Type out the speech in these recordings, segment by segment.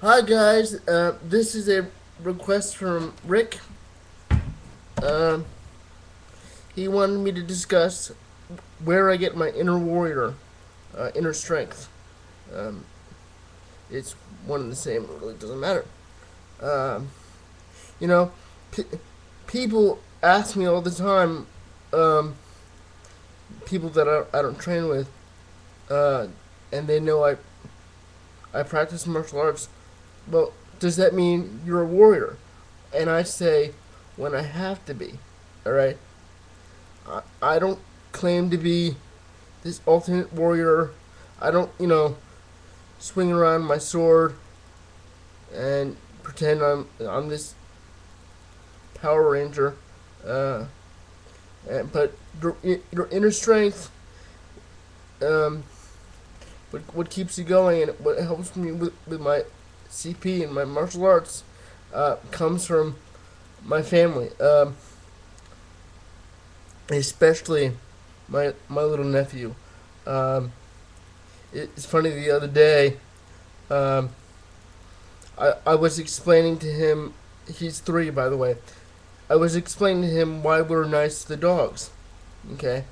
Hi guys, this is a request from Rick. Um, he wanted me to discuss where I get my inner warrior, inner strength. Um, it's one and the same. It really doesn't matter. Um, you know, p- people ask me all the time. Um, People that I don't train with, uh, and they know I practice martial arts. Well, does that mean you're a warrior? And I say, when I have to be. All right. I don't claim to be this ultimate warrior. I don't, swing around my sword and pretend I'm this Power Ranger. Uh, but your inner strength, um, what keeps you going and what helps me with my CP and my martial arts, comes from my family, especially my little nephew. Um, it's funny the other day. Um, I was explaining to him, he's 3 by the way. I was explaining to him why we're nice to the dogs, okay?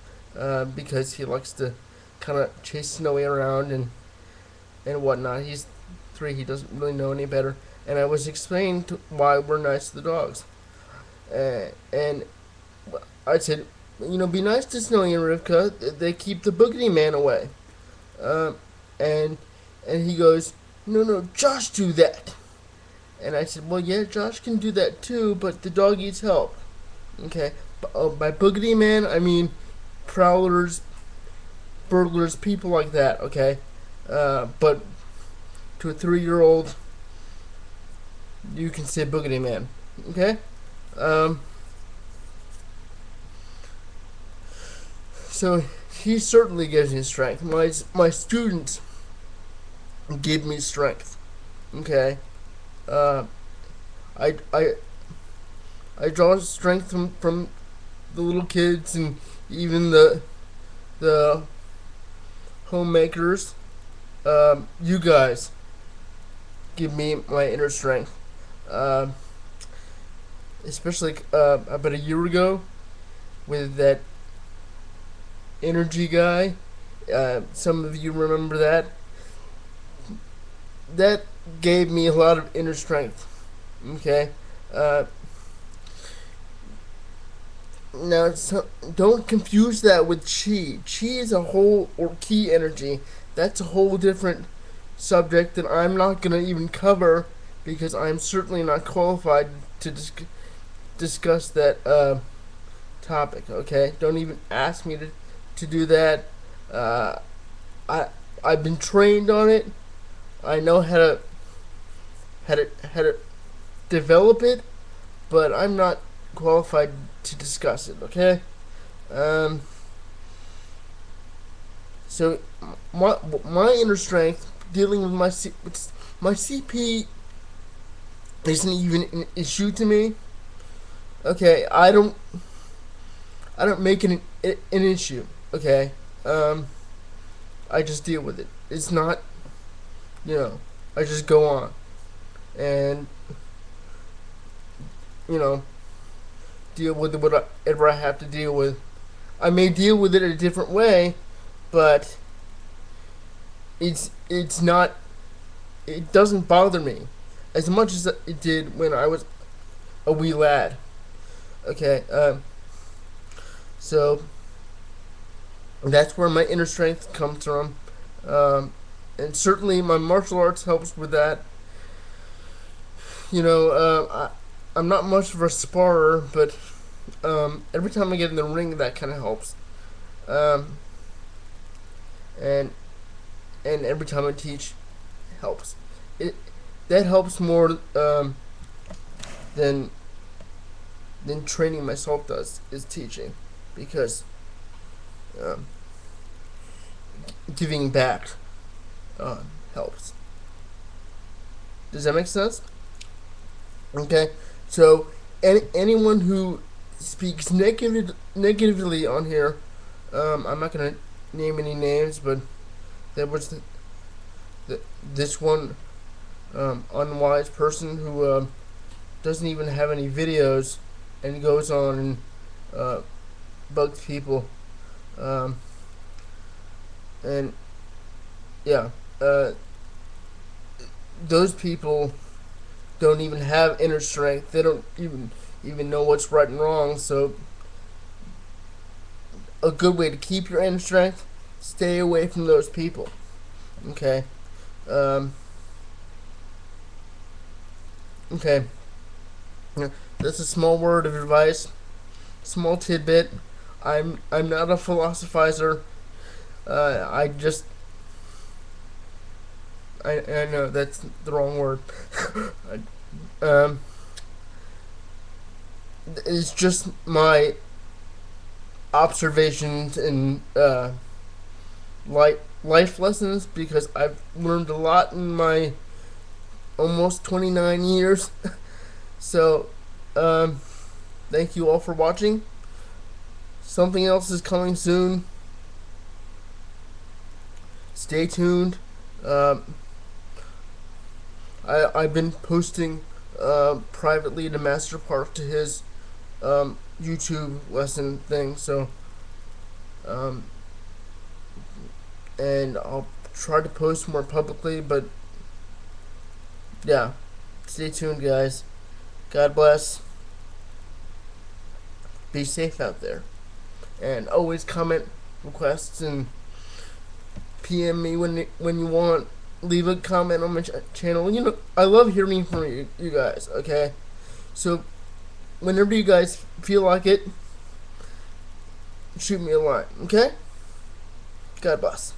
Because he likes to kind of chase Snowy around and whatnot. He's 3, he doesn't really know any better. And I was explaining why we're nice to the dogs. And I said, be nice to Snowy and Rivka. They keep the boogeyman away. Um, and and he goes, no, Josh do that. And I said, well, yeah, Josh can do that too, but the dog needs help. Okay? By boogity man, I mean prowlers, burglars, people like that, okay? But to a 3-year-old, you can say boogity man, okay? Um, so he certainly gives me strength. My students give me strength, okay? Uh, I, I, I draw strength from the little kids and even the homemakers. You guys give me my inner strength. Um, Especially about a year ago with that energy guy. Some of you remember that. That gave me a lot of inner strength. Okay. Uh, Now, don't confuse that with chi. Chi is a whole, or key energy. That's a whole different subject that I'm not going to even cover because I'm certainly not qualified to discuss that topic. Okay, don't even ask me to do that. Uh, I I've been trained on it. I know how to develop it, but I'm not qualified to discuss it. Okay. Um, so my inner strength dealing with my CP isn't even an issue to me. Okay, I don't make it an issue. Okay, um, I just deal with it. It's not, you know, I just go on and you know deal with whatever I have to deal with. I may deal with it a different way, but it's not. It doesn't bother me as much as it did when I was a wee lad. Okay, so that's where my inner strength comes from, um, and certainly my martial arts helps with that. I'm not much of a sparrer, but every time I get in the ring, that kind of helps. Um, and and every time I teach, helps. It that helps more than than training myself does is teaching, because um, giving back uh, helps. Does that make sense? Okay, so anyone who speaks negatively on here, I'm not gonna name any names, but there was this one. unwise person who doesn't even have any videos and goes on and bugs people. Um, and yeah, uh, those people don't even have inner strength. They don't even know what's right and wrong. So a good way to keep your inner strength, stay away from those people. Okay. Um, okay. That's a small word of advice, small tidbit. I'm not a philosophizer. I just I know that's the wrong word. um, it's just my observations and life lessons because I've learned a lot in my almost 29 years. So, um, thank you all for watching. Something else is coming soon. Stay tuned. Um, I've been posting privately to Master Park to his YouTube lesson thing. So, um, and I'll try to post more publicly. But yeah, stay tuned, guys. God bless. Be safe out there, and always comment requests and PM me when you want. Leave a comment on my channel. You know, I love hearing from you guys. Okay, so whenever you guys feel like it, shoot me a line. Okay. God bless.